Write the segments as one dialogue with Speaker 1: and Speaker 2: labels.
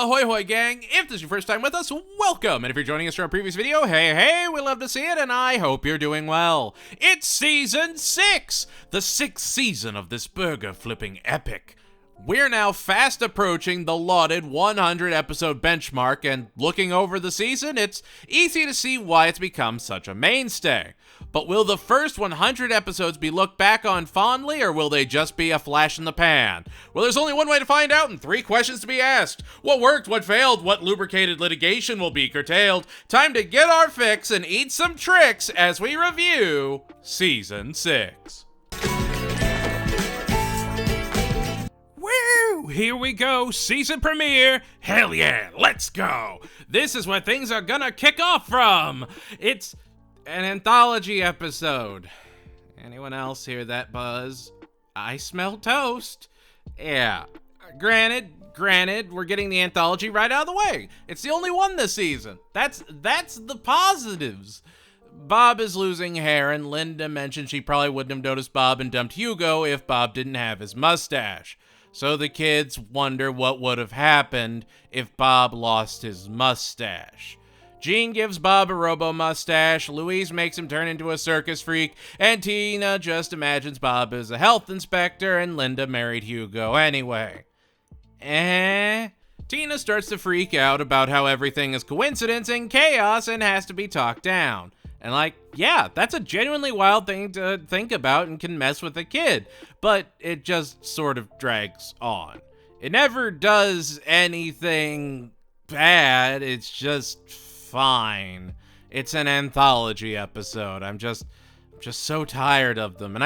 Speaker 1: Ahoy hoy gang, if this is your first time with us, welcome, and if you're joining us from a previous video, hey, we love to see it, and I hope you're doing well. It's Season 6, the 6th season of this burger-flipping epic. We're now fast approaching the lauded 100 episode benchmark, and looking over the season, it's easy to see why it's become such a mainstay. But will the first 100 episodes be looked back on fondly, or will they just be a flash in the pan? Well, there's only one way to find out and 3 questions to be asked. What worked, what failed, what lubricated litigation will be curtailed? Time to get our fix and eat some tricks as we review Season 6. Woo! Here we go, season premiere. Hell yeah, let's go. This is where things are gonna kick off from. It's an anthology episode. Anyone else hear that buzz? I smell toast. Yeah, granted, we're getting the anthology right out of the way. It's the only one this season. That's the positives. Bob is losing hair, and Linda mentioned she probably wouldn't have noticed Bob and dumped Hugo if Bob didn't have his mustache. So the kids wonder what would have happened if Bob lost his mustache. Jean gives Bob a robo-mustache, Louise makes him turn into a circus freak, and Tina just imagines Bob as a health inspector, and Linda married Hugo anyway. Tina starts to freak out about how everything is coincidence and chaos and has to be talked down. And yeah, that's a genuinely wild thing to think about and can mess with a kid, but it just sort of drags on. It never does anything bad, it's just fine. It's an anthology episode. I'm just so tired of them. And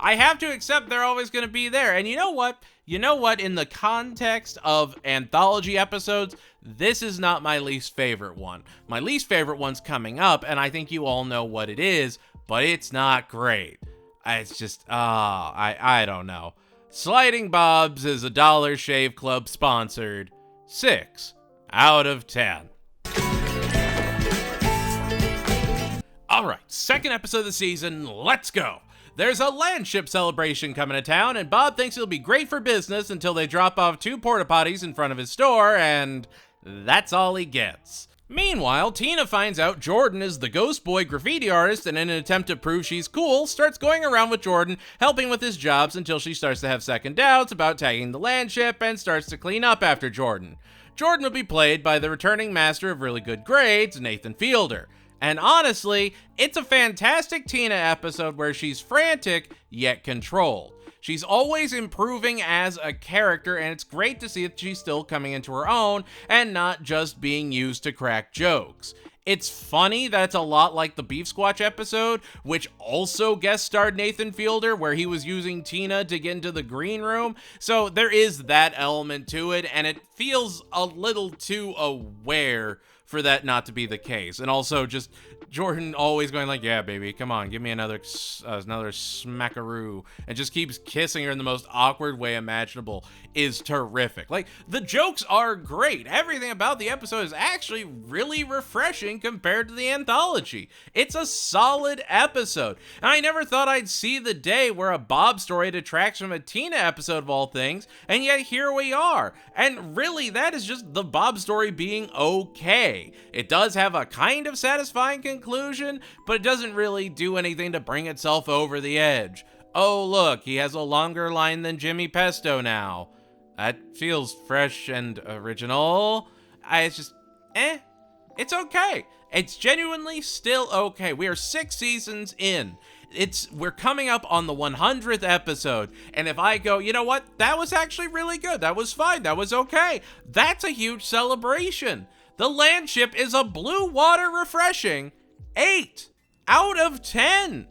Speaker 1: I have to accept they're always going to be there. And you know what? In the context of anthology episodes, this is not my least favorite one. My least favorite one's coming up, and I think you all know what it is, but it's not great. It's just, I don't know. Sliding Bob's is a Dollar Shave Club sponsored 6 out of 10. Alright, second episode of the season, let's go! There's a Landship celebration coming to town, and Bob thinks it'll be great for business until they drop off 2 porta potties in front of his store, and that's all he gets. Meanwhile, Tina finds out Jordan is the ghost boy graffiti artist, and in an attempt to prove she's cool, starts going around with Jordan, helping with his jobs until she starts to have second doubts about tagging the Landship and starts to clean up after Jordan. Jordan will be played by the returning master of really good grades, Nathan Fielder. And honestly, it's a fantastic Tina episode where she's frantic, yet controlled. She's always improving as a character, and it's great to see that she's still coming into her own and not just being used to crack jokes. It's funny that it's a lot like the Beef Squatch episode, which also guest starred Nathan Fielder, where he was using Tina to get into the green room. So there is that element to it, and it feels a little too aware for that not to be the case. And also just Jordan always going like, yeah, baby, come on, give me another smackaroo, and just keeps kissing her in the most awkward way imaginable is terrific. The jokes are great. Everything about the episode is actually really refreshing compared to the anthology. It's a solid episode. And I never thought I'd see the day where a Bob story detracts from a Tina episode of all things, and yet here we are. And really, that is just the Bob story being okay. It does have a kind of satisfying conclusion, but it doesn't really do anything to bring itself over the edge. Oh look, he has a longer line than Jimmy Pesto now. That feels fresh and original. It's just, it's okay. It's genuinely still okay. We are 6 seasons in. We're coming up on the 100th episode, and if I go, you know what, that was actually really good, that was fine, that was okay, that's a huge celebration. The Landship is a blue water refreshing 8 out of 10.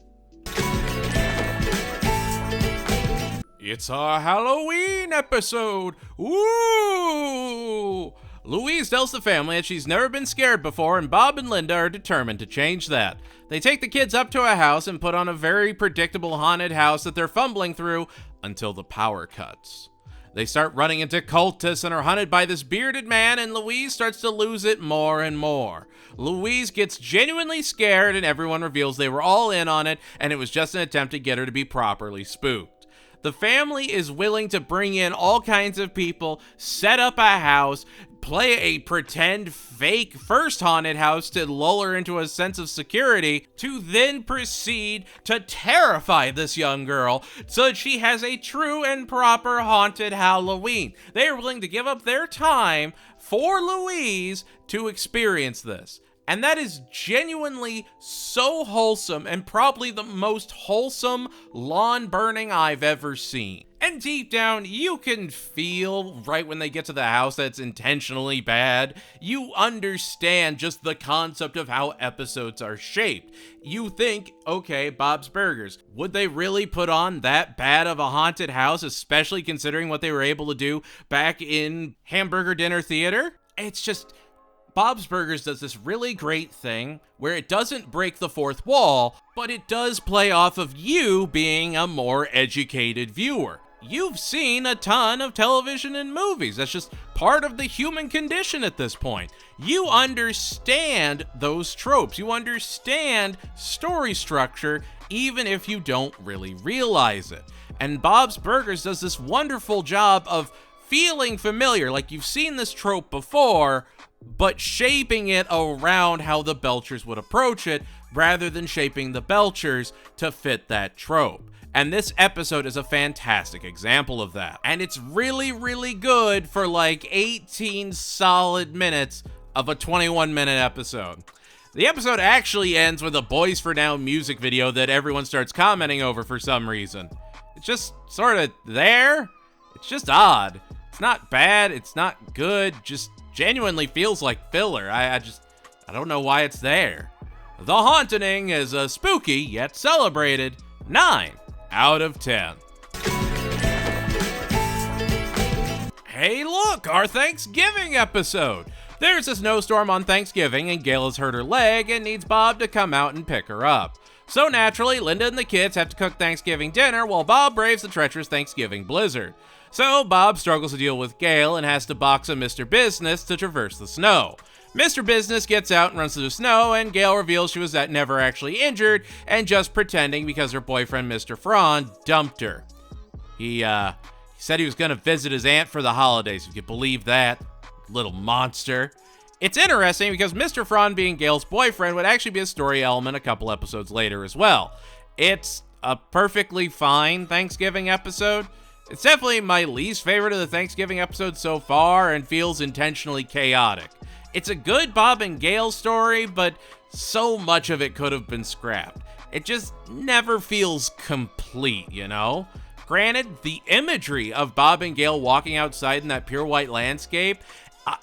Speaker 1: It's our Halloween episode. Ooh! Louise tells the family that she's never been scared before, and Bob and Linda are determined to change that. They take the kids up to a house and put on a very predictable haunted house that they're fumbling through until the power cuts. They start running into cultists and are hunted by this bearded man, and Louise starts to lose it more and more. Louise gets genuinely scared, and everyone reveals they were all in on it, and it was just an attempt to get her to be properly spooked. The family is willing to bring in all kinds of people, set up a house, play a pretend fake first haunted house to lull her into a sense of security, to then proceed to terrify this young girl so that she has a true and proper haunted Halloween. They are willing to give up their time for Louise to experience this. And that is genuinely so wholesome, and probably the most wholesome lawn burning I've ever seen. And deep down, you can feel right when they get to the house that it's intentionally bad. You understand just the concept of how episodes are shaped. You think, okay, Bob's Burgers, would they really put on that bad of a haunted house, especially considering what they were able to do back in Hamburger Dinner Theater? It's just, Bob's Burgers does this really great thing where it doesn't break the fourth wall, but it does play off of you being a more educated viewer. You've seen a ton of television and movies. That's just part of the human condition at this point. You understand those tropes. You understand story structure, even if you don't really realize it. And Bob's Burgers does this wonderful job of feeling familiar, like you've seen this trope before, but shaping it around how the Belchers would approach it, rather than shaping the Belchers to fit that trope. And this episode is a fantastic example of that. And it's really, really good for like 18 solid minutes of a 21-minute episode. The episode actually ends with a Boys for Now music video that everyone starts commenting over for some reason. It's just sort of there. It's just odd. It's not bad. It's not good. Just genuinely feels like filler. I don't know why it's there. The Haunting is a spooky yet celebrated 9 out of 10. Hey look, our Thanksgiving episode. There's a snowstorm on Thanksgiving and Gayle has hurt her leg and needs Bob to come out and pick her up. So naturally, Linda and the kids have to cook Thanksgiving dinner while Bob braves the treacherous Thanksgiving blizzard. So Bob struggles to deal with Gayle and has to box a Mr. Business to traverse the snow. Mr. Business gets out and runs through the snow, and Gayle reveals she was never actually injured and just pretending because her boyfriend, Mr. Frann, dumped her. He said he was going to visit his aunt for the holidays, if you could believe that. Little monster. It's interesting because Mr. Frann being Gayle's boyfriend would actually be a story element a couple episodes later as well. It's a perfectly fine Thanksgiving episode. It's definitely my least favorite of the Thanksgiving episodes so far and feels intentionally chaotic. It's a good Bob and Gayle story, but so much of it could have been scrapped. It just never feels complete, you know? Granted, the imagery of Bob and Gayle walking outside in that pure white landscape,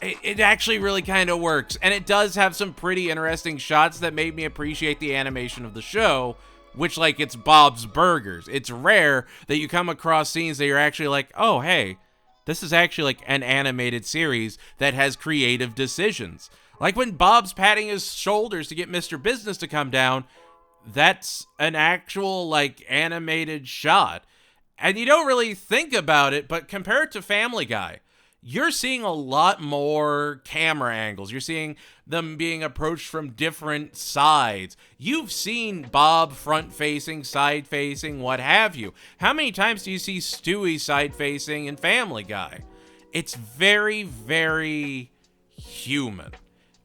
Speaker 1: it actually really kind of works. And it does have some pretty interesting shots that made me appreciate the animation of the show, which, like, it's Bob's Burgers. It's rare that you come across scenes that you're actually like, oh, hey, this is actually like an animated series that has creative decisions. Like when Bob's patting his shoulders to get Mr. Business to come down, that's an actual like animated shot. And you don't really think about it, but compared to Family Guy, you're seeing a lot more camera angles. You're seeing them being approached from different sides. You've seen Bob front-facing, side-facing, what have you. How many times do you see Stewie side-facing in Family Guy? It's very, very human.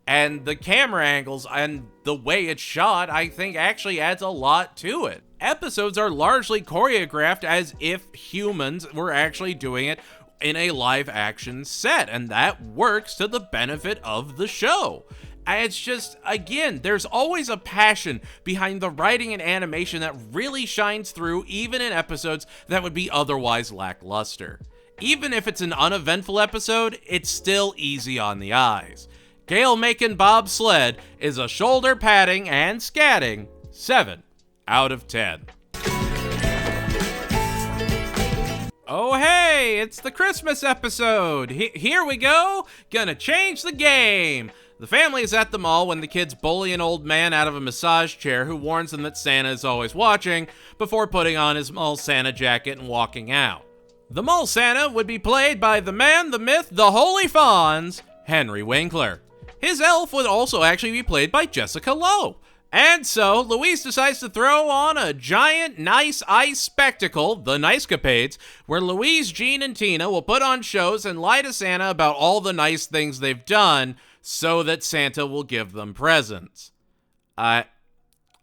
Speaker 1: And the camera angles and the way it's shot, I think, actually adds a lot to it. Episodes are largely choreographed as if humans were actually doing it in a live action set, and that works to the benefit of the show. And it's just, again, there's always a passion behind the writing and animation that really shines through even in episodes that would be otherwise lackluster. Even if it's an uneventful episode, it's still easy on the eyes. Gayle making Bob Sled is a shoulder patting and scatting 7 out of 10. Oh hey, it's the Christmas episode. Here we go. Gonna change the game. The family is at the mall when the kids bully an old man out of a massage chair who warns them that Santa is always watching before putting on his mall Santa jacket and walking out. The mall Santa would be played by the man, the myth, the Holy Fonz, Henry Winkler. His elf would also actually be played by Jessica Lowe. And so, Louise decides to throw on a giant nice ice spectacle, the Nice-Capades, where Louise, Jean, and Tina will put on shows and lie to Santa about all the nice things they've done so that Santa will give them presents. A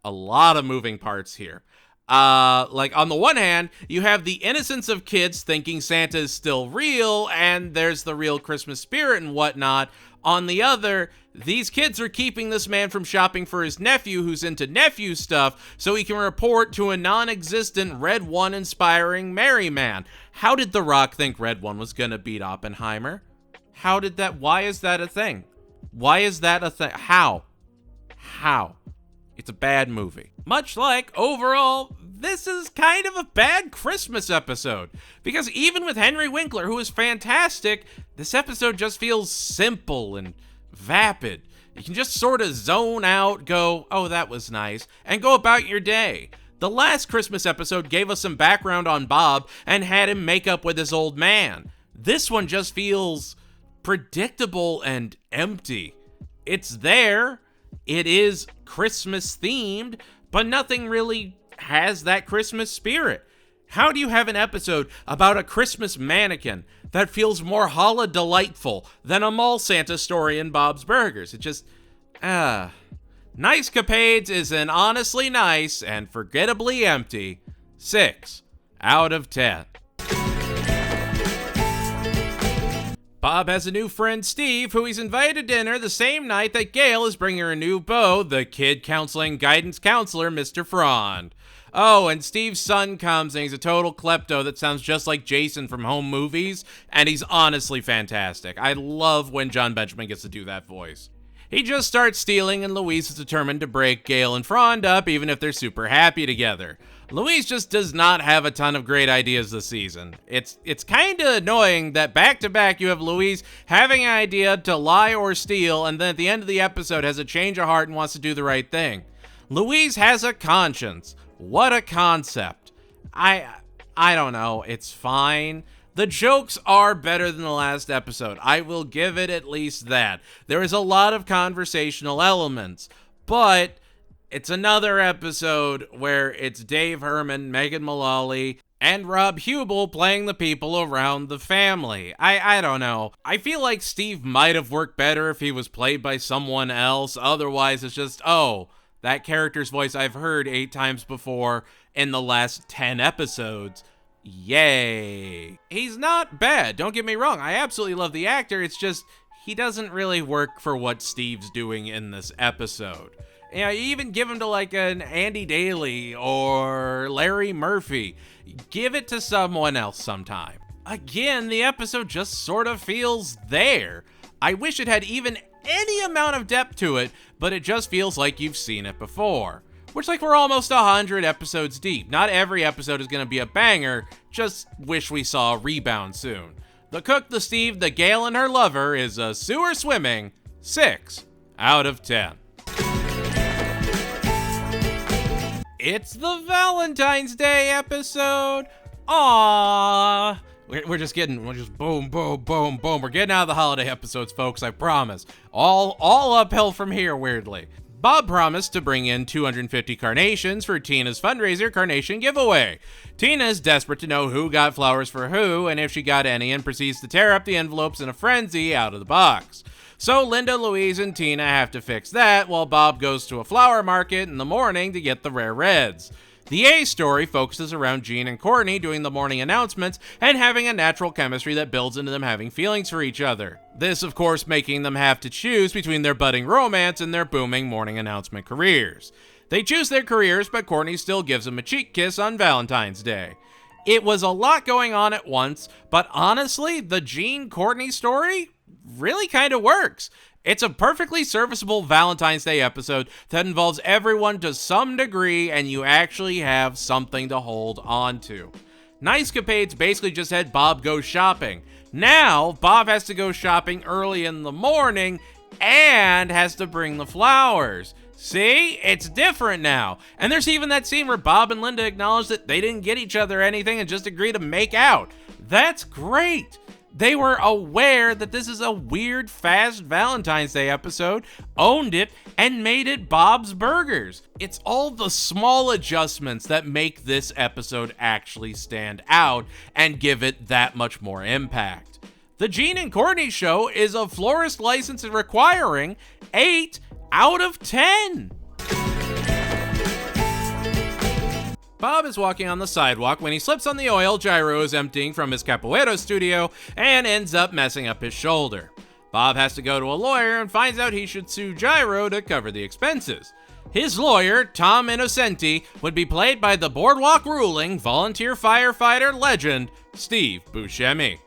Speaker 1: lot of moving parts here. Like, on the one hand, you have the innocence of kids thinking Santa is still real, and there's the real Christmas spirit and whatnot. On the other, these kids are keeping this man from shopping for his nephew who's into nephew stuff so he can report to a non-existent Red One inspiring merry man. How did The Rock think Red One was gonna beat Oppenheimer? Why is that a thing? How? It's a bad movie. Much like, overall, this is kind of a bad Christmas episode. Because even with Henry Winkler, who is fantastic, this episode just feels simple and vapid. You can just sort of zone out, go, oh, that was nice, and go about your day. The last Christmas episode gave us some background on Bob and had him make up with his old man. This one just feels predictable and empty. It's there. It is Christmas themed, but nothing really has that Christmas spirit. How do you have an episode about a Christmas mannequin that feels more holla delightful than a mall Santa story in Bob's Burgers? It just, Nice-Capades is an honestly nice and forgettably empty 6 out of 10. Bob has a new friend, Steve, who he's invited to dinner the same night that Gayle is bringing her new beau, the kid counseling guidance counselor, Mr. Frond. Oh, and Steve's son comes, and he's a total klepto that sounds just like Jason from Home Movies, and he's honestly fantastic. I love when John Benjamin gets to do that voice. He just starts stealing, and Louise is determined to break Gayle and Frond up, even if they're super happy together. Louise just does not have a ton of great ideas this season. It's kind of annoying that back-to-back you have Louise having an idea to lie or steal, and then at the end of the episode has a change of heart and wants to do the right thing. Louise has a conscience. What a concept. I don't know. It's fine. The jokes are better than the last episode. I will give it at least that. There is a lot of conversational elements, but it's another episode where it's Dave Herman, Megan Mullally, and Rob Hubel playing the people around the family. I don't know. I feel like Steve might have worked better if he was played by someone else. Otherwise, it's just, oh, that character's voice I've heard 8 times before in the last 10 episodes. Yay. He's not bad, don't get me wrong. I absolutely love the actor. It's just, he doesn't really work for what Steve's doing in this episode. You know, you even give him to like an Andy Daly or Larry Murphy. Give it to someone else sometime. Again, the episode just sort of feels there. I wish it had even any amount of depth to it, but it just feels like you've seen it before. Which, like, we're almost 100 episodes deep. Not every episode is going to be a banger, just wish we saw a rebound soon. The cook, the Steve, the Gayle, and her lover is a sewer swimming 6 out of 10. It's the Valentine's Day episode. Aww. We're just boom, boom, boom, boom. We're getting out of the holiday episodes, folks, I promise. All uphill from here, weirdly. Bob promised to bring in 250 carnations for Tina's fundraiser carnation giveaway. Tina is desperate to know who got flowers for who and if she got any, and proceeds to tear up the envelopes in a frenzy out of the box. So Linda, Louise, and Tina have to fix that while Bob goes to a flower market in the morning to get the rare reds. The A story focuses around Jean and Courtney doing the morning announcements and having a natural chemistry that builds into them having feelings for each other. This, of course, making them have to choose between their budding romance and their booming morning announcement careers. They choose their careers, but Courtney still gives them a cheek kiss on Valentine's Day. It was a lot going on at once, but honestly, the Jean-Courtney story really kind of works. It's a perfectly serviceable Valentine's Day episode that involves everyone to some degree, and you actually have something to hold on to. Nice-Capades basically just had Bob go shopping. Now, Bob has to go shopping early in the morning and has to bring the flowers. See? It's different now. And there's even that scene where Bob and Linda acknowledge that they didn't get each other anything and just agree to make out. That's great. They were aware that this is a weird, fast Valentine's Day episode, owned it, and made it Bob's Burgers. It's all the small adjustments that make this episode actually stand out and give it that much more impact. The Gene and Courtney show is a florist license requiring 8 out of 10. Bob is walking on the sidewalk when he slips on the oil Gyro is emptying from his capoeira studio and ends up messing up his shoulder. Bob has to go to a lawyer and finds out he should sue Gyro to cover the expenses. His lawyer, Tom Innocenti, would be played by the boardwalk ruling volunteer firefighter legend, Steve Buscemi.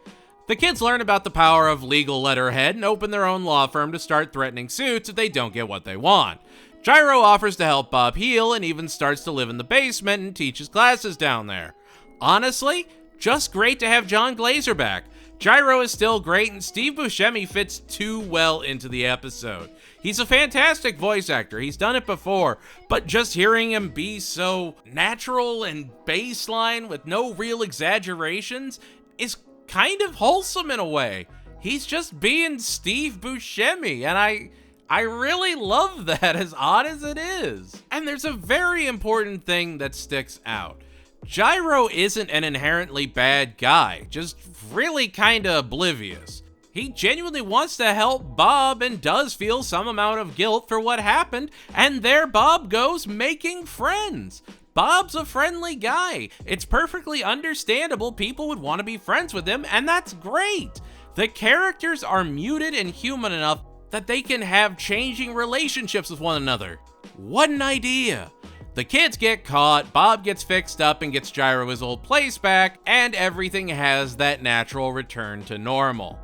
Speaker 1: The kids learn about the power of legal letterhead and open their own law firm to start threatening suits if they don't get what they want. Gyro offers to help Bob heal and even starts to live in the basement and teaches classes down there. Honestly, just great to have John Glazer back. Gyro is still great and Steve Buscemi fits too well into the episode. He's a fantastic voice actor, he's done it before, but just hearing him be so natural and baseline with no real exaggerations is kind of wholesome in a way. He's just being Steve Buscemi, and I really love that, as odd as it is. And there's a very important thing that sticks out. Gyro isn't an inherently bad guy, just really kinda oblivious. He genuinely wants to help Bob and does feel some amount of guilt for what happened, and there Bob goes making friends. Bob's a friendly guy. It's perfectly understandable people would want to be friends with him, and that's great. The characters are muted and human enough that they can have changing relationships with one another. What an idea. The kids get caught, Bob gets fixed up and gets Gyro his old place back, and everything has that natural return to normal.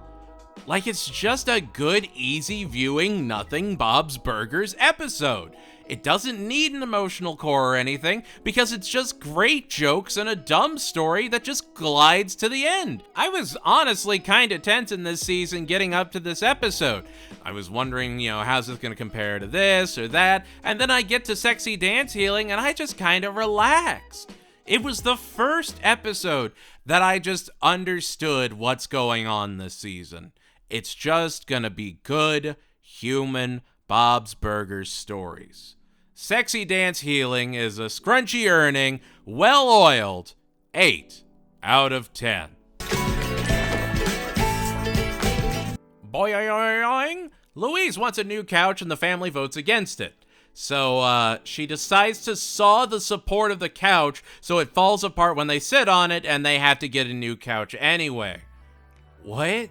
Speaker 1: Like it's just a good, easy viewing Nothing Bob's Burgers episode. It doesn't need an emotional core or anything because it's just great jokes and a dumb story that just glides to the end. I was honestly kind of tense in this season getting up to this episode. I was wondering, how's this going to compare to this or that? And then I get to sexy dance healing and I just kind of relaxed. It was the first episode that I just understood what's going on this season. It's just gonna be good, human Bob's Burgers stories. Sexy Dance Healing is a scrunchy earning, well-oiled 8 out of 10. Boing! Louise wants a new couch and the family votes against it. So she decides to saw the support of the couch so it falls apart when they sit on it and they have to get a new couch anyway. What?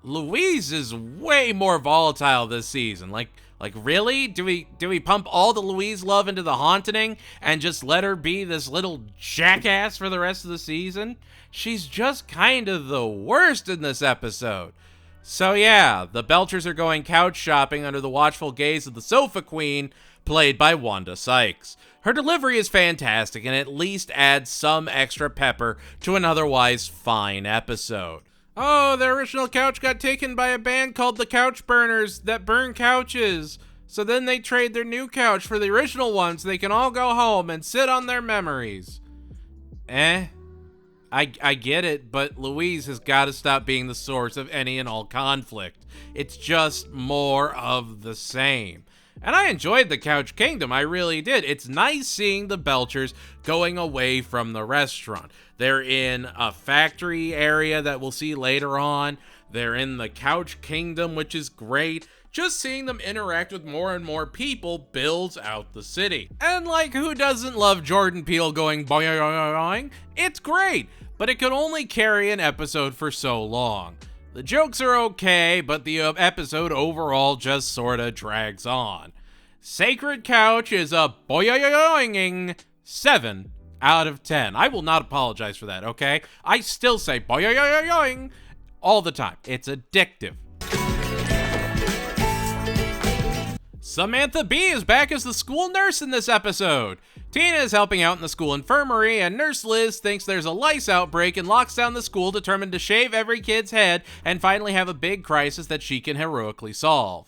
Speaker 1: Louise is way more volatile this season. Like really? Do we pump all the Louise love into the haunting and just let her be this little jackass for the rest of the season? She's just kind of the worst in this episode. So yeah, the Belchers are going couch shopping under the watchful gaze of the Sofa Queen, played by Wanda Sykes. Her delivery is fantastic and at least adds some extra pepper to an otherwise fine episode. Oh, the original couch got taken by a band called the Couch Burners that burn couches. So then they trade their new couch for the original one so they can all go home and sit on their memories. I get it, but Louise has got to stop being the source of any and all conflict. It's just more of the same. And I enjoyed the Couch Kingdom, I really did. It's nice seeing the Belchers going away from the restaurant. They're in a factory area that we'll see later on. They're in the Couch Kingdom, which is great. Just seeing them interact with more and more people builds out the city. And like, who doesn't love Jordan Peele going boing? It's great, but it could only carry an episode for so long. The jokes are okay, but the episode overall just sorta drags on. Sacred Couch is a boing 7 out of 10. I will not apologize for that, okay? I still say boing all the time. It's addictive. Samantha Bee is back as the school nurse in this episode. Tina is helping out in the school infirmary, and Nurse Liz thinks there's a lice outbreak and locks down the school, determined to shave every kid's head and finally have a big crisis that she can heroically solve.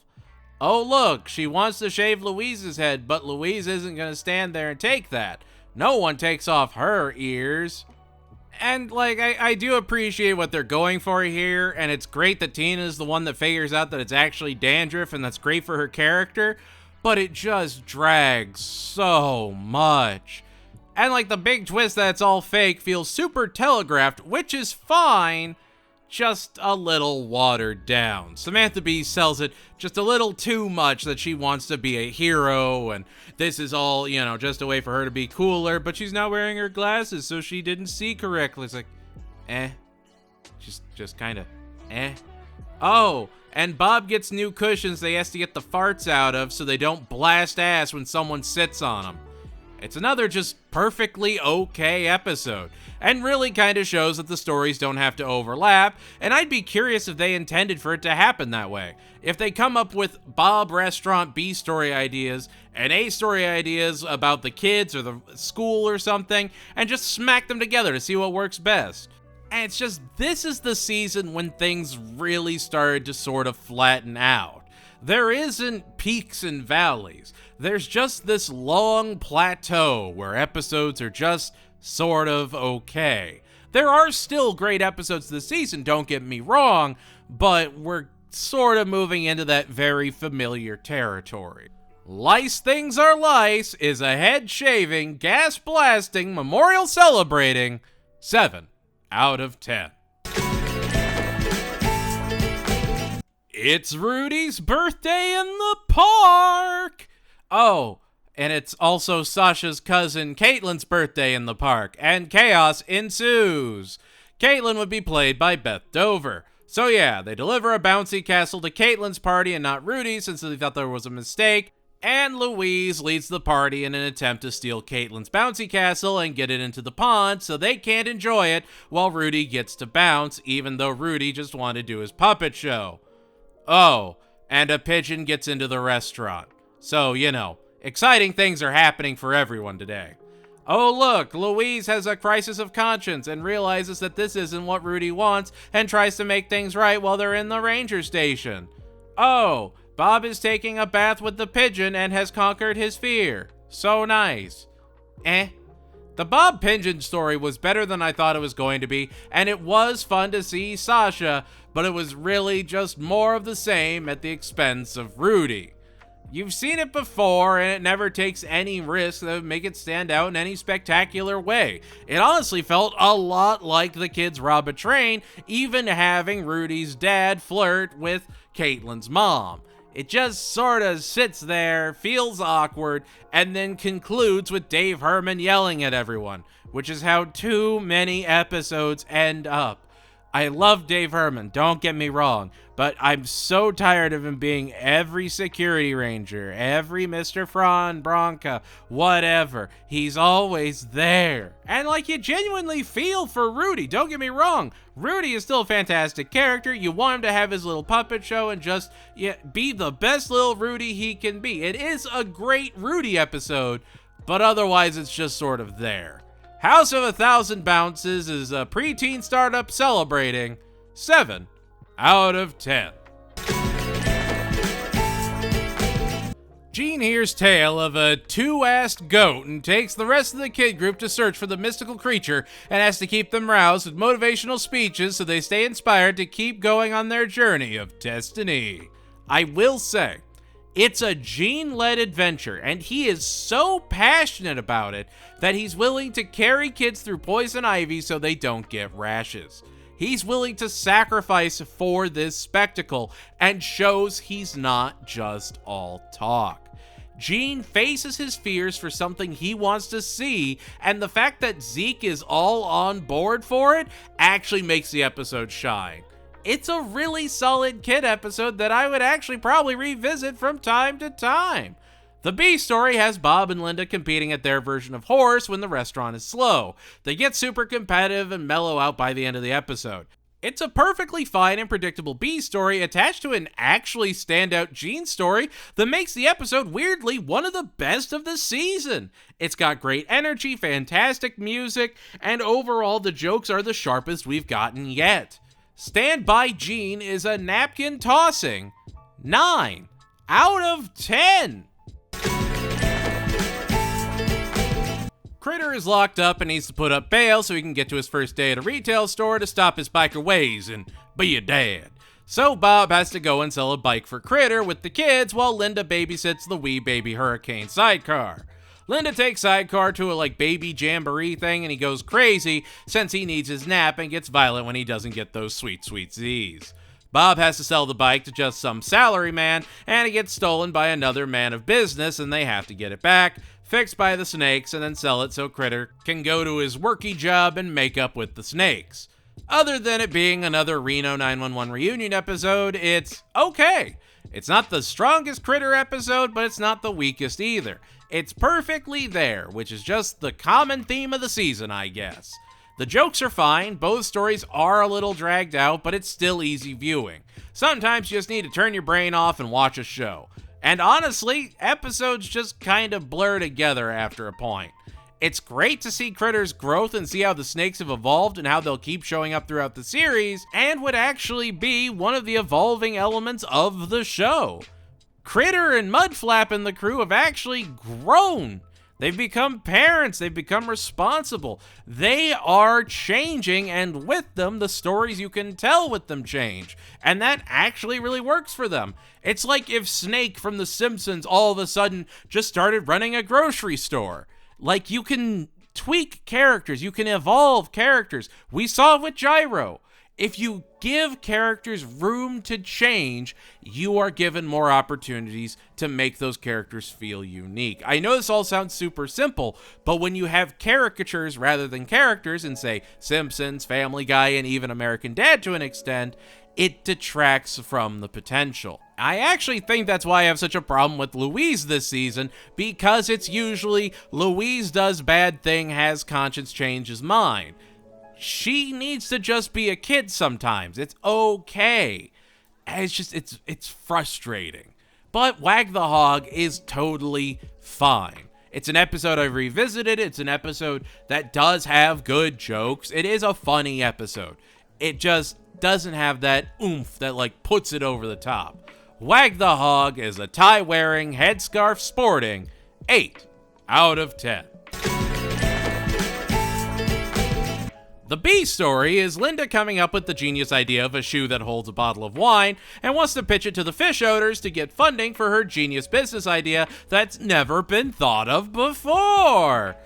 Speaker 1: Oh look, she wants to shave Louise's head, but Louise isn't going to stand there and take that. No one takes off her ears. And, like, I do appreciate what they're going for here, and it's great that Tina is the one that figures out that it's actually dandruff, and that's great for her character, but it just drags so much. And, like, the big twist that it's all fake feels super telegraphed, which is fine, just a little watered down. Samantha Bee sells it just a little too much that she wants to be a hero, and this is all, you know, just a way for her to be cooler, but she's not wearing her glasses, so she didn't see correctly. It's like, just kind of, Oh, and Bob gets new cushions they has to get the farts out of so they don't blast ass when someone sits on them. It's another just perfectly okay episode, and really kind of shows that the stories don't have to overlap, and I'd be curious if they intended for it to happen that way. If they come up with Bob restaurant B story ideas and A story ideas about the kids or the school or something, and just smack them together to see what works best. And it's just, this is the season when things really started to sort of flatten out. There isn't peaks and valleys. There's just this long plateau where episodes are just sort of okay. There are still great episodes this season, don't get me wrong, but we're sort of moving into that very familiar territory. Lice Things Are Lice is a head-shaving, gas-blasting, memorial celebrating 7 out of 10. It's Rudy's birthday in the park! Oh, and it's also Sasha's cousin Caitlin's birthday in the park, and chaos ensues. Caitlin would be played by Beth Dover. So yeah, they deliver a bouncy castle to Caitlin's party and not Rudy's since they thought there was a mistake, and Louise leads the party in an attempt to steal Caitlin's bouncy castle and get it into the pond so they can't enjoy it while Rudy gets to bounce, even though Rudy just wanted to do his puppet show. Oh, and a pigeon gets into the restaurant. So, you know, exciting things are happening for everyone today. Oh look, Louise has a crisis of conscience and realizes that this isn't what Rudy wants and tries to make things right while they're in the ranger station. Oh, Bob is taking a bath with the pigeon and has conquered his fear. So nice. The Bob Pigeon story was better than I thought it was going to be, and it was fun to see Sasha, but it was really just more of the same at the expense of Rudy. You've seen it before, and it never takes any risk that would make it stand out in any spectacular way. It honestly felt a lot like the kids rob a train, even having Rudy's dad flirt with Caitlin's mom. It just sort of sits there, feels awkward, and then concludes with Dave Herman yelling at everyone, which is how too many episodes end up. I love Dave Herman, don't get me wrong, but I'm so tired of him being every security ranger, every Mr. Fran Bronca, whatever. He's always there. And like, you genuinely feel for Rudy, don't get me wrong. Rudy is still a fantastic character. You want him to have his little puppet show and just be the best little Rudy he can be. It is a great Rudy episode, but otherwise it's just sort of there. House of 1,000 Bounces is a preteen startup celebrating 7 out of 10. Gene hears tale of a two-assed goat and takes the rest of the kid group to search for the mystical creature and has to keep them roused with motivational speeches so they stay inspired to keep going on their journey of destiny. I will say, it's a Gene-led adventure, and he is so passionate about it that he's willing to carry kids through poison ivy so they don't get rashes. He's willing to sacrifice for this spectacle and shows he's not just all talk. Gene faces his fears for something he wants to see, and the fact that Zeke is all on board for it actually makes the episode shine. It's a really solid kid episode that I would actually probably revisit from time to time. The B story has Bob and Linda competing at their version of horse when the restaurant is slow. They get super competitive and mellow out by the end of the episode. It's a perfectly fine and predictable B story attached to an actually standout Gene story that makes the episode weirdly one of the best of the season. It's got great energy, fantastic music, and overall the jokes are the sharpest we've gotten yet. Stand By Gene is a napkin tossing 9 out of 10. Critter is locked up and needs to put up bail so he can get to his first day at a retail store to stop his biker ways and be a dad. So Bob has to go and sell a bike for Critter with the kids while Linda babysits the wee baby Hurricane sidecar. Linda takes sidecar to a baby jamboree thing and he goes crazy since he needs his nap and gets violent when he doesn't get those sweet, sweet Z's. Bob has to sell the bike to just some salary man and it gets stolen by another man of business and they have to get it back, fixed by the snakes, and then sell it so Critter can go to his worky job and make up with the snakes. Other than it being another Reno 911 reunion episode, it's okay. It's not the strongest Critter episode, but it's not the weakest either. It's perfectly there, which is just the common theme of the season, I guess. The jokes are fine, both stories are a little dragged out, but it's still easy viewing. Sometimes you just need to turn your brain off and watch a show. And honestly, episodes just kind of blur together after a point. It's great to see Critter's growth and see how the snakes have evolved and how they'll keep showing up throughout the series, and would actually be one of the evolving elements of the show. Critter and Mudflap and the crew have actually grown. They've become parents. They've become responsible. They are changing, and with them, the stories you can tell with them change. And that actually really works for them. It's like if Snake from The Simpsons all of a sudden just started running a grocery store. You can tweak characters. You can evolve characters. We saw it with Gyro. If you give characters room to change, you are given more opportunities to make those characters feel unique. I know this all sounds super simple, but when you have caricatures rather than characters in, say, Simpsons, Family Guy, and even American Dad to an extent, it detracts from the potential. I actually think that's why I have such a problem with Louise this season, because it's usually Louise does bad thing, has conscience, changes mind. She needs to just be a kid sometimes. It's okay. It's frustrating. But Wag the Hog is totally fine. It's an episode I've revisited. It's an episode that does have good jokes. It is a funny episode. It just doesn't have that oomph that puts it over the top. Wag the Hog is a tie-wearing, headscarf sporting 8 out of 10. The B story is Linda coming up with the genius idea of a shoe that holds a bottle of wine and wants to pitch it to the fish owners to get funding for her genius business idea that's never been thought of before.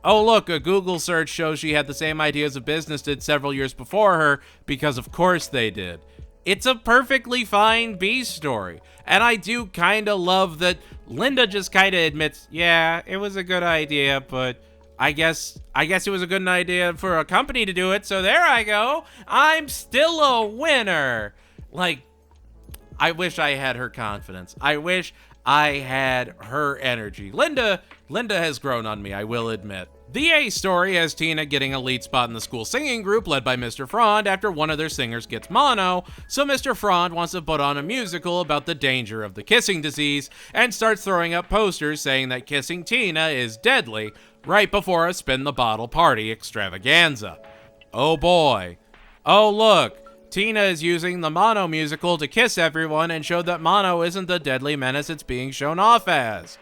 Speaker 1: Oh look, a Google search shows she had the same idea as a business did several years before her, because of course they did. It's a perfectly fine B story, and I do kinda love that Linda just kinda admits, yeah, it was a good idea, but I guess it was a good idea for a company to do it, so there I go. I'm still a winner. I wish I had her confidence. I wish I had her energy. Linda has grown on me, I will admit. The A story has Tina getting a lead spot in the school singing group led by Mr. Frond after one of their singers gets mono, so Mr. Frond wants to put on a musical about the danger of the kissing disease and starts throwing up posters saying that kissing Tina is deadly right before a spin the bottle party extravaganza. Oh boy. Oh look, Tina is using the mono musical to kiss everyone and show that mono isn't the deadly menace it's being shown off as.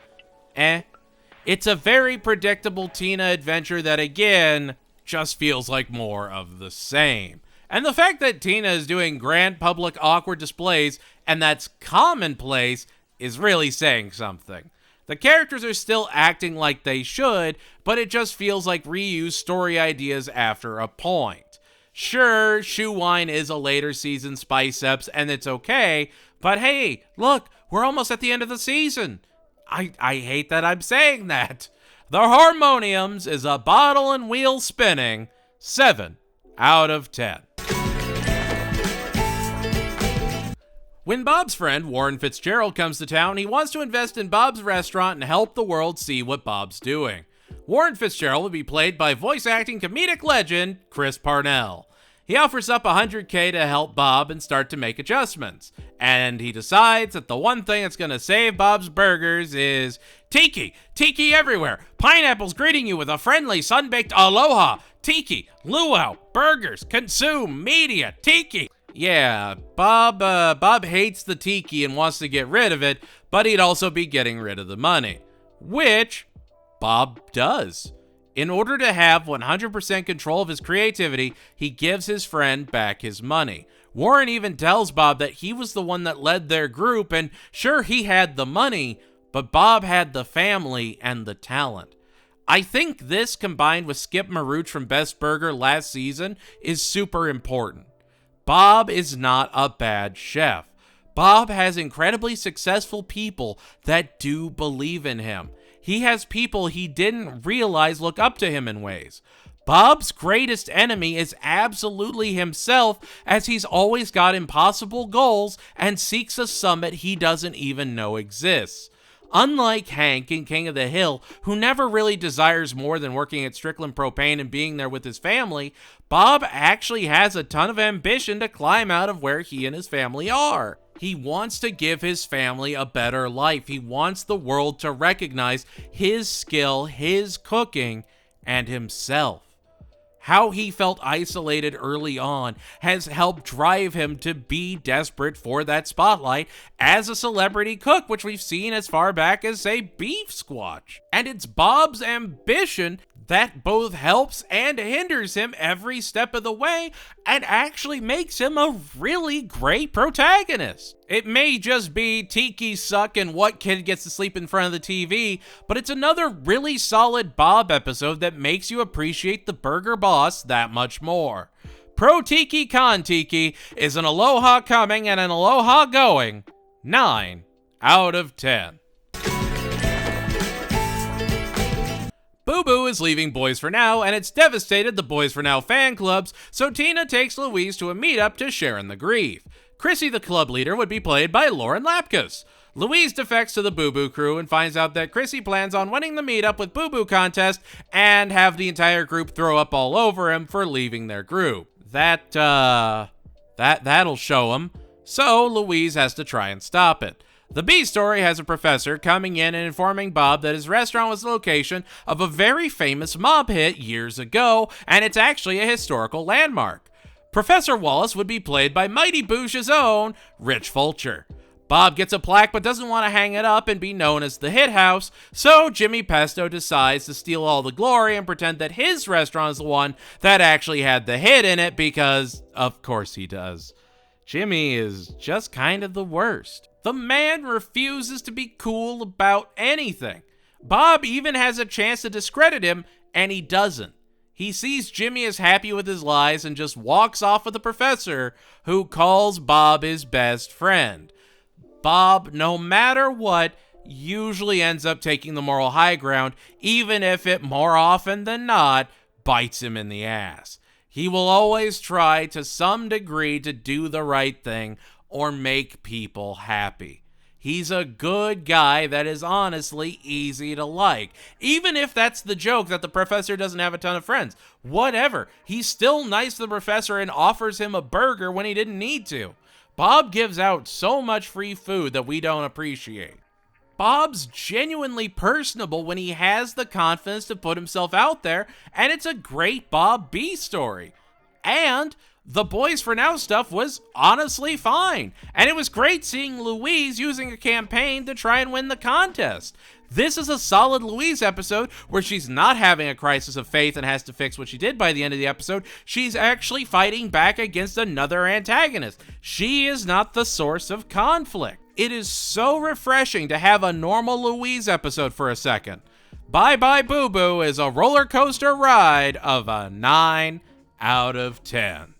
Speaker 1: It's a very predictable Tina adventure that, again, just feels like more of the same. And the fact that Tina is doing grand public awkward displays and that's commonplace is really saying something. The characters are still acting like they should, but it just feels like reused story ideas after a point. Sure, Shoe Wine is a later season Spice-Ups and it's okay, but hey, look, we're almost at the end of the season. I hate that I'm saying that. The Harmoniums is a bottle and wheel spinning 7 out of 10. When Bob's friend Warren Fitzgerald comes to town, he wants to invest in Bob's restaurant and help the world see what Bob's doing. Warren Fitzgerald will be played by voice acting comedic legend Chris Parnell. He offers up $100K to help Bob and start to make adjustments. And he decides that the one thing that's going to save Bob's burgers is Tiki. Tiki everywhere. Pineapples greeting you with a friendly sun-baked aloha. Tiki, luau, burgers, consume, media, Tiki. Yeah, Bob hates the Tiki and wants to get rid of it, but he'd also be getting rid of the money. Which Bob does. In order to have 100% control of his creativity, he gives his friend back his money. Warren even tells Bob that he was the one that led their group, and sure, he had the money, but Bob had the family and the talent. I think this, combined with Skip Marooch from Best Burger last season, is super important. Bob is not a bad chef. Bob has incredibly successful people that do believe in him. He has people he didn't realize look up to him in ways. Bob's greatest enemy is absolutely himself, as he's always got impossible goals and seeks a summit he doesn't even know exists. Unlike Hank in King of the Hill, who never really desires more than working at Strickland Propane and being there with his family, Bob actually has a ton of ambition to climb out of where he and his family are. He wants to give his family a better life. He wants the world to recognize his skill, his cooking, and himself. How he felt isolated early on has helped drive him to be desperate for that spotlight as a celebrity cook, which we've seen as far back as, say, Beef Squatch. And it's Bob's ambition that both helps and hinders him every step of the way and actually makes him a really great protagonist. It may just be Tiki suck and what kid gets to sleep in front of the TV, but it's another really solid Bob episode that makes you appreciate the burger boss that much more. Pro Tiki Con Tiki is an Aloha coming and an Aloha going. 9 out of 10. Boo Boo is leaving Boys for Now, and it's devastated the Boys for Now fan clubs, so Tina takes Louise to a meetup to share in the grief. Chrissy, the club leader, would be played by Lauren Lapkus. Louise defects to the Boo Boo crew and finds out that Chrissy plans on winning the meetup with Boo Boo contest and have the entire group throw up all over him for leaving their group. That'll show him, so Louise has to try and stop it. The B story has a professor coming in and informing Bob that his restaurant was the location of a very famous mob hit years ago, and it's actually a historical landmark. Professor Wallace would be played by Mighty Boosh's own Rich Fulcher. Bob gets a plaque but doesn't want to hang it up and be known as the Hit House, so Jimmy Pesto decides to steal all the glory and pretend that his restaurant is the one that actually had the hit in it because, of course he does. Jimmy is just kind of the worst. The man refuses to be cool about anything. Bob even has a chance to discredit him, and he doesn't. He sees Jimmy as happy with his lies and just walks off with the professor, who calls Bob his best friend. Bob, no matter what, usually ends up taking the moral high ground, even if it more often than not bites him in the ass. He will always try to some degree to do the right thing or make people happy. He's a good guy that is honestly easy to like. Even if that's the joke that the professor doesn't have a ton of friends. Whatever. He's still nice to the professor and offers him a burger when he didn't need to. Bob gives out so much free food that we don't appreciate. Bob's genuinely personable when he has the confidence to put himself out there, and it's a great Bob B story. And the Boys for Now stuff was honestly fine, and it was great seeing Louise using a campaign to try and win the contest. This is a solid Louise episode where she's not having a crisis of faith and has to fix what she did by the end of the episode. She's actually fighting back against another antagonist. She is not the source of conflict. It is so refreshing to have a normal Louise episode for a second. Bye Bye Boo Boo is a roller coaster ride of a 9 out of 10.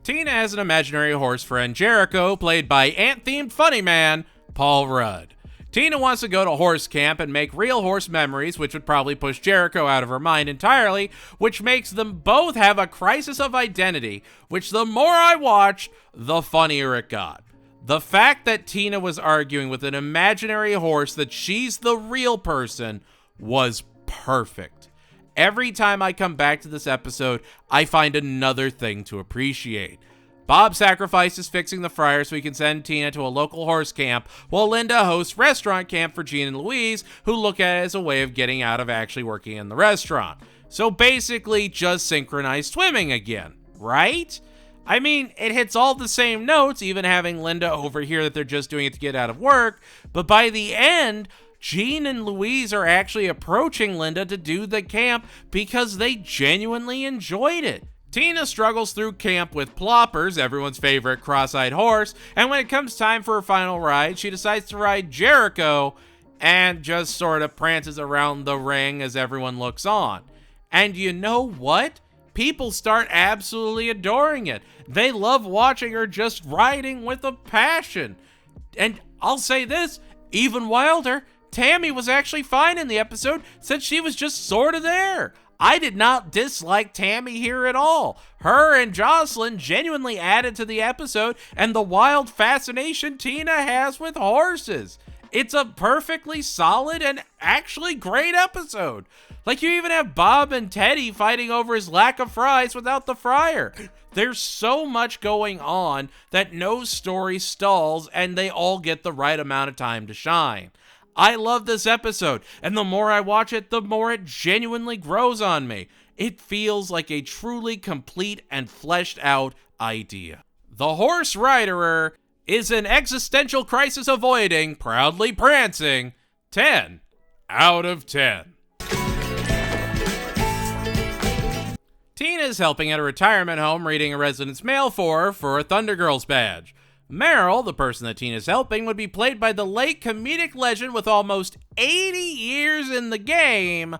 Speaker 1: Tina has an imaginary horse friend, Jericho, played by ant-themed funny man, Paul Rudd. Tina wants to go to horse camp and make real horse memories, which would probably push Jericho out of her mind entirely, which makes them both have a crisis of identity, which the more I watched, the funnier it got. The fact that Tina was arguing with an imaginary horse that she's the real person was perfect. Every time I come back to this episode, I find another thing to appreciate. Bob sacrifices fixing the fryer so he can send Tina to a local horse camp, while Linda hosts restaurant camp for Gene and Louise, who look at it as a way of getting out of actually working in the restaurant. So basically just synchronized swimming again, right? I mean, it hits all the same notes, even having Linda overhear that they're just doing it to get out of work, but by the end, Jean and Louise are actually approaching Linda to do the camp because they genuinely enjoyed it. Tina struggles through camp with Ploppers, everyone's favorite cross-eyed horse, and when it comes time for her final ride, she decides to ride Jericho and just sort of prances around the ring as everyone looks on. And you know what? People start absolutely adoring it. They love watching her just riding with a passion. And I'll say this, even wilder, Tammy was actually fine in the episode since she was just sort of there. I did not dislike Tammy here at all. Her and Jocelyn genuinely added to the episode and the wild fascination Tina has with horses. It's a perfectly solid and actually great episode. Like, you even have Bob and Teddy fighting over his lack of fries without the fryer. There's so much going on that no story stalls and they all get the right amount of time to shine. I love this episode, and the more I watch it, the more it genuinely grows on me. It feels like a truly complete and fleshed out idea. The Horse-irer is an existential crisis avoiding, proudly prancing, 10 out of 10. Tina's helping at a retirement home reading a resident's mail for a Thunder Girls badge. Meryl, the person that Tina's helping, would be played by the late comedic legend with almost 80 years in the game,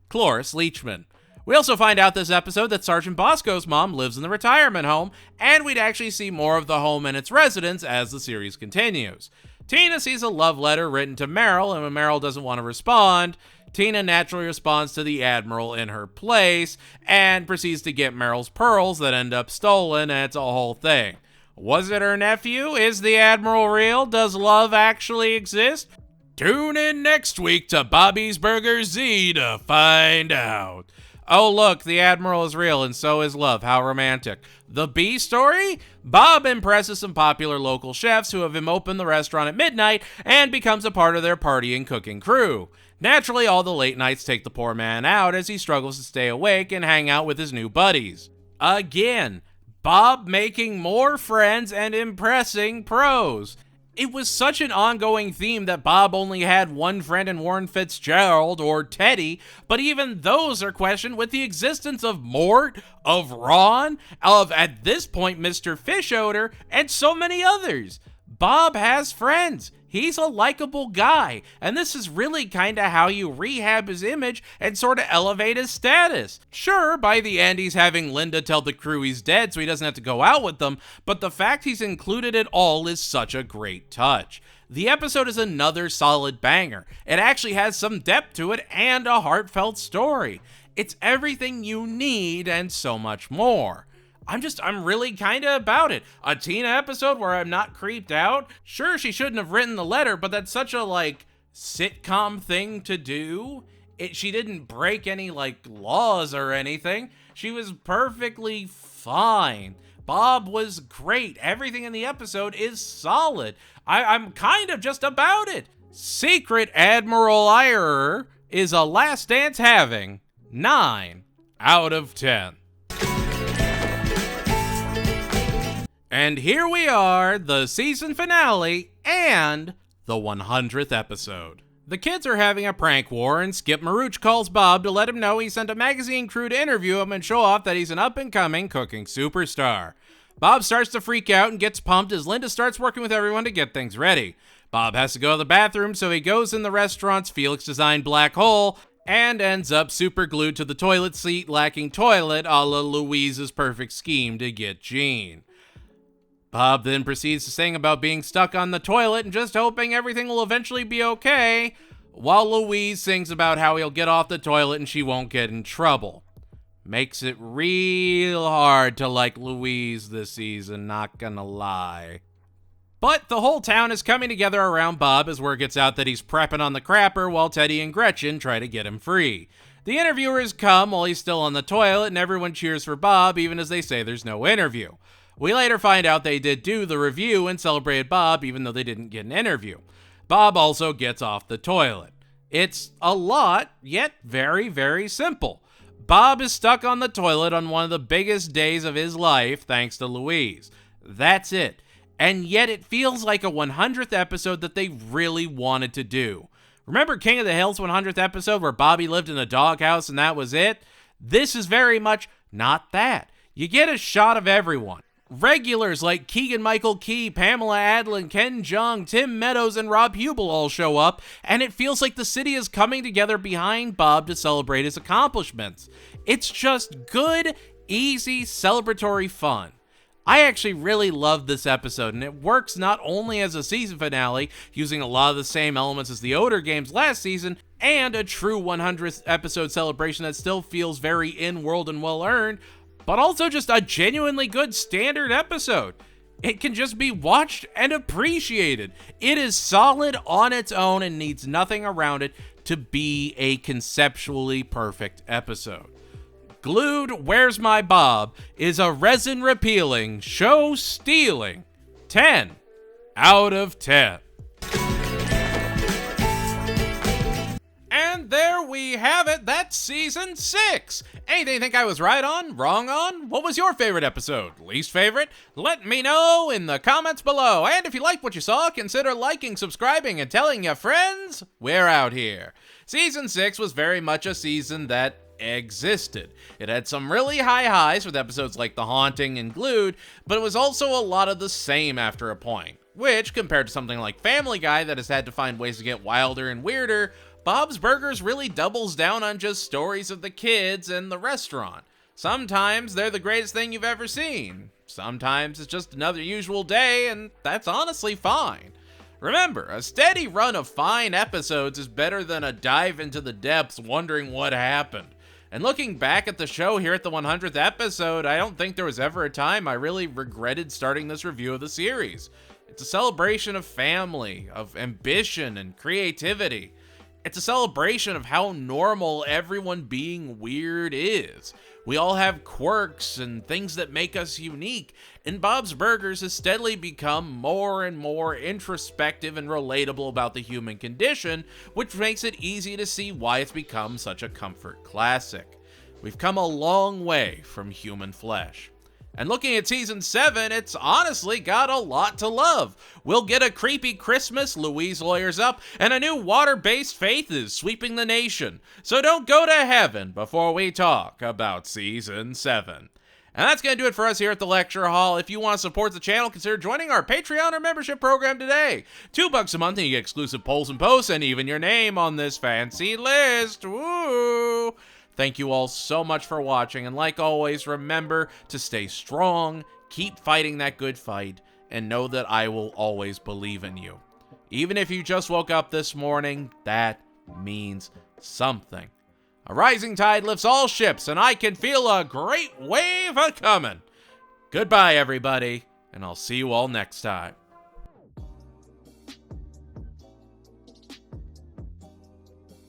Speaker 1: Cloris Leachman. We also find out this episode that Sergeant Bosco's mom lives in the retirement home, and we'd actually see more of the home and its residents as the series continues. Tina sees a love letter written to Meryl, and when Meryl doesn't want to respond, Tina naturally responds to the Admiral in her place, and proceeds to get Meryl's pearls that end up stolen, and it's a whole thing. Was it her nephew? Is the Admiral real? Does love actually exist? Tune in next week to Bobby's Burger Z to find out. Oh look, the Admiral is real and so is love. How romantic. The B story? Bob impresses some popular local chefs who have him open the restaurant at midnight and becomes a part of their partying cooking crew. Naturally, all the late nights take the poor man out as he struggles to stay awake and hang out with his new buddies. Again, Bob making more friends and impressing pros. It was such an ongoing theme that Bob only had one friend in Warren Fitzgerald or Teddy, but even those are questioned with the existence of Mort, of Ron, of, at this point, Mr. Fishoder, and so many others. Bob has friends. He's a likable guy, and this is really kind of how you rehab his image and sort of elevate his status. Sure, by the end he's having Linda tell the crew he's dead so he doesn't have to go out with them, but the fact he's included at all is such a great touch. The episode is another solid banger. It actually has some depth to it and a heartfelt story. It's everything you need and so much more. I'm really kind of about it. A Tina episode where I'm not creeped out. Sure, she shouldn't have written the letter, but that's such a, sitcom thing to do. She didn't break any, laws or anything. She was perfectly fine. Bob was great. Everything in the episode is solid. I'm kind of just about it. Secret Admiral-irer is a Last Dance having 9 out of 10. And here we are, the season finale and the 100th episode. The kids are having a prank war, and Skip Maruch calls Bob to let him know he sent a magazine crew to interview him and show off that he's an up-and-coming cooking superstar. Bob starts to freak out and gets pumped as Linda starts working with everyone to get things ready. Bob has to go to the bathroom, so he goes in the restaurant's Felix-designed black hole and ends up super glued to the toilet seat, lacking toilet, a la Louise's perfect scheme to get Jean. Bob then proceeds to sing about being stuck on the toilet and just hoping everything will eventually be okay, while Louise sings about how he'll get off the toilet and she won't get in trouble. Makes it real hard to like Louise this season, not gonna lie. But the whole town is coming together around Bob as word gets out that he's prepping on the crapper while Teddy and Gretchen try to get him free. The interviewers come while he's still on the toilet and everyone cheers for Bob even as they say there's no interview. We later find out they did do the review and celebrated Bob even though they didn't get an interview. Bob also gets off the toilet. It's a lot, yet very, very simple. Bob is stuck on the toilet on one of the biggest days of his life thanks to Louise. That's it. And yet it feels like a 100th episode that they really wanted to do. Remember King of the Hill's 100th episode where Bobby lived in a doghouse and that was it? This is very much not that. You get a shot of everyone. Regulars like Keegan-Michael Key, Pamela Adlon, Ken Jeong, Tim Meadows, and Rob Hubel all show up, and it feels like the city is coming together behind Bob to celebrate his accomplishments. It's just good, easy, celebratory fun. I actually really love this episode, and it works not only as a season finale, using a lot of the same elements as the older games last season, and a true 100th episode celebration that still feels very in-world and well-earned, but also just a genuinely good standard episode. It can just be watched and appreciated. It is solid on its own and needs nothing around it to be a conceptually perfect episode. Glued Where's My Bob is a resin-repealing, show-stealing 10 out of 10. And there we have it. That's season 6. Anything you think I was right on, wrong on? What was your favorite episode? Least favorite? Let me know in the comments below. And if you liked what you saw, consider liking, subscribing, and telling your friends we're out here. Season 6 was very much a season that existed. It had some really high highs with episodes like The Haunting and Glued, but it was also a lot of the same after a point, which, compared to something like Family Guy that has had to find ways to get wilder and weirder, Bob's Burgers really doubles down on just stories of the kids and the restaurant. Sometimes they're the greatest thing you've ever seen. Sometimes it's just another usual day, and that's honestly fine. Remember, a steady run of fine episodes is better than a dive into the depths wondering what happened. And looking back at the show here at the 100th episode, I don't think there was ever a time I really regretted starting this review of the series. It's a celebration of family, of ambition, and creativity. It's a celebration of how normal everyone being weird is. We all have quirks and things that make us unique, and Bob's Burgers has steadily become more and more introspective and relatable about the human condition, which makes it easy to see why it's become such a comfort classic. We've come a long way from human flesh. And looking at season 7, it's honestly got a lot to love. We'll get a creepy Christmas, Louise lawyers up, and a new water-based faith is sweeping the nation. So don't go to heaven before we talk about season 7. And that's going to do it for us here at the Lecture Hall. If you want to support the channel, consider joining our Patreon or membership program today. $2 a month and you get exclusive polls and posts and even your name on this fancy list. Woo! Thank you all so much for watching, and like always, remember to stay strong, keep fighting that good fight, and know that I will always believe in you. Even if you just woke up this morning, that means something. A rising tide lifts all ships, and I can feel a great wave a-coming. Goodbye, everybody, and I'll see you all next time.